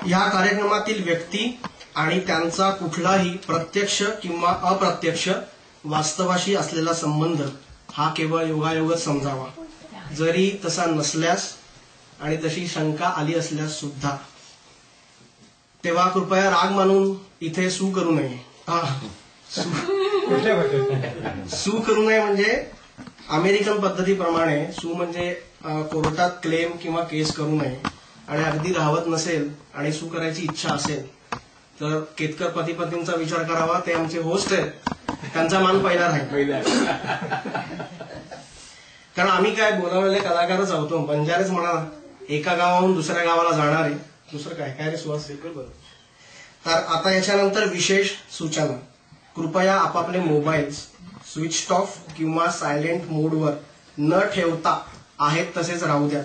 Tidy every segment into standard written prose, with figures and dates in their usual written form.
या कार्यक्रमातील व्यक्ती आणि त्यांचा कुठलाही प्रत्यक्ष किंवा अप्रत्यक्ष वास्तवाशी असलेला संबंध हा केवळ योगायोगच समजावा. जरी तसा नसल्यास आणि तशी शंका आली असल्यास सुद्धा तेव्हा कृपया राग मानून इथे सू करू नये. सू करू नये म्हणजे अमेरिकन पद्धतीप्रमाणे सू म्हणजे कोर्टात क्लेम किंवा केस करू नये. आणि अगदी राहवत नसेल आणि सू करायची इच्छा असेल तर केतकर पती पत्नींचा विचार करावा. ते आमचे होस्ट आहेत, त्यांचा मान पहिला राहील. कारण आम्ही काय बोलावलेले कलाकारच आहोत. बंजारेच म्हणा, एका गावाहून दुसऱ्या गावाला जाणारे, दुसरं काय काय रे सुहास. बरोबर. तर आता याच्यानंतर विशेष सूचना. कृपया आपापले मोबाईल्स स्विच ऑफ किंवा सायलेंट मोडवर न ठेवता आहेत तसेच राहू द्या.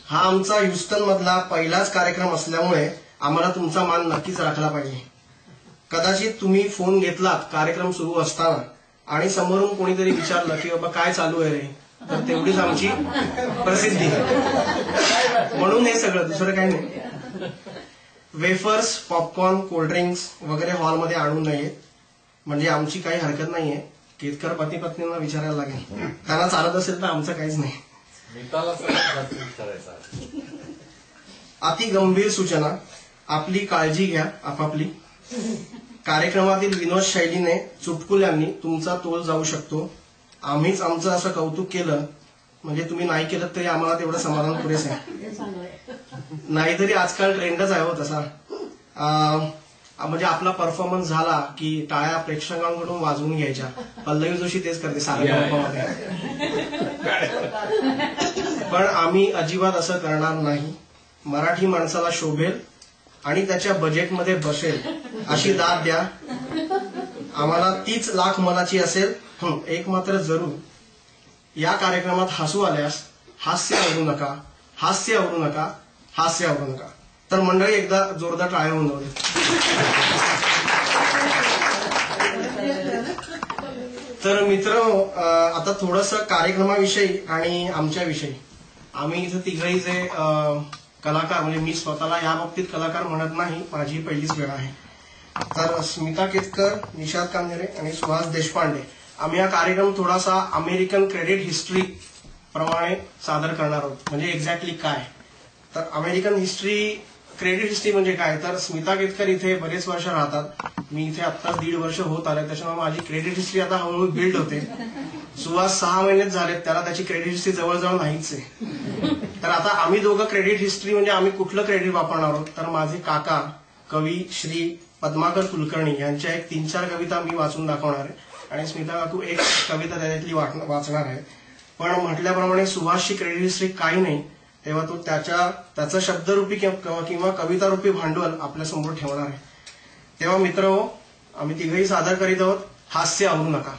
हा आमचा ह्युस्टन मधला पहिलाच कार्यक्रम असल्यामुळे आम्हाला तुमचा मान नक्कीच राखला पाहिजे. कदाचित तुम्ही फोन घेतलात कार्यक्रम सुरू असताना आणि समोरून कोणीतरी विचारलं की बाबा काय चालू आहे रे, तर तेवढीच आमची प्रसिद्धी. म्हणून हे सगळं, दुसरं काही नाही. वेफर्स, पॉपकॉर्न, कोल्ड्रिंक्स वगैरे हॉलमध्ये आणू नये. म्हणजे आमची काही हरकत नाहीये. केतकर पती पत्नींना विचारायला लागेल. त्यांना चालत असेल तर आमचं काहीच नाही. अति गंभीर सूचना. आपली काळजी घ्या आपापली. कार्यक्रमातील विनोद शैलीने चुटकुल्यांनी तुमचा तोल जाऊ शकतो. आम्हीच आमचं असं कौतुक केलं म्हणजे तुम्ही नाही केलं तरी आम्हाला तेवढं समाधान पुरेसं आहे. नाहीतरी आजकाल ट्रेंडच आहे हो तसा. म्हणजे आपला परफॉर्मन्स झाला की टाळ्या प्रेक्षकांकडून वाजवून घ्यायच्या. पल्लवी जोशी तेच करते साऱ्या. पण आम्ही अजिबात असं करणार नाही. मराठी माणसाला शोभेल आणि त्याच्या बजेटमध्ये बसेल अशी दाद द्या. आम्हाला तीच लाख मनाची असेल. एक मात्र जरूर, या कार्यक्रमात हसू आल्यास हास्य आवडू नका, हास्य आवडू नका, हास्य आवडू नका. तर मंडळी एकदा जोरदार टाळ्या होऊन जाऊ. तर मित्र, आता थोडंसं कार्यक्रमाविषयी आणि आमच्याविषयी. आम्ही इथं तिघही जे कलाकार, म्हणजे मी स्वतःला या बाबतीत कलाकार म्हणत नाही, माझी पहिलीच वेळ आहे. तर स्मिता केतकर, निशाद कांदेरे आणि सुहास देशपांडे आम्ही हा कार्यक्रम थोडासा अमेरिकन क्रेडिट हिस्ट्री प्रमाणे सादर करणार आहोत. म्हणजे एक्झॅक्टली काय, तर अमेरिकन हिस्ट्री, क्रेडिट हिस्ट्री म्हणजे काय, तर स्मिता केतकर इथे बरेच वर्ष राहतात. मी इथे आत्ता 1.5 वर्ष होत आले, त्याच्यामुळे माझी क्रेडिट हिस्ट्री आता हळूहळू बिल्ड होते. सुहास 6 महिनेच झालेत, त्याला त्याची क्रेडिट हिस्ट्री जवळजवळ नाहीच आहे. तर आता आम्ही दोघं क्रेडिट हिस्ट्री म्हणजे आम्ही कुठलं क्रेडिट वापरणार आहोत, तर माझे काका कवी श्री पद्माकर कुलकर्णी यांच्या एक 3-4 कविता मी वाचून दाखवणार आहे आणि स्मिता काकू एक कविता त्याच्यातली वाचणार आहे. पण म्हटल्याप्रमाणे सुहासची क्रेडिट हिस्ट्री काही नाही, तेव्हा तो त्याचं शब्दरूपी किंवा कवितारूपी भांडवल आपल्यासमोर ठेवणार आहे. तेव्हा मित्र, आम्ही तिघही सादर करीत आहोत हास्य आवरू नका.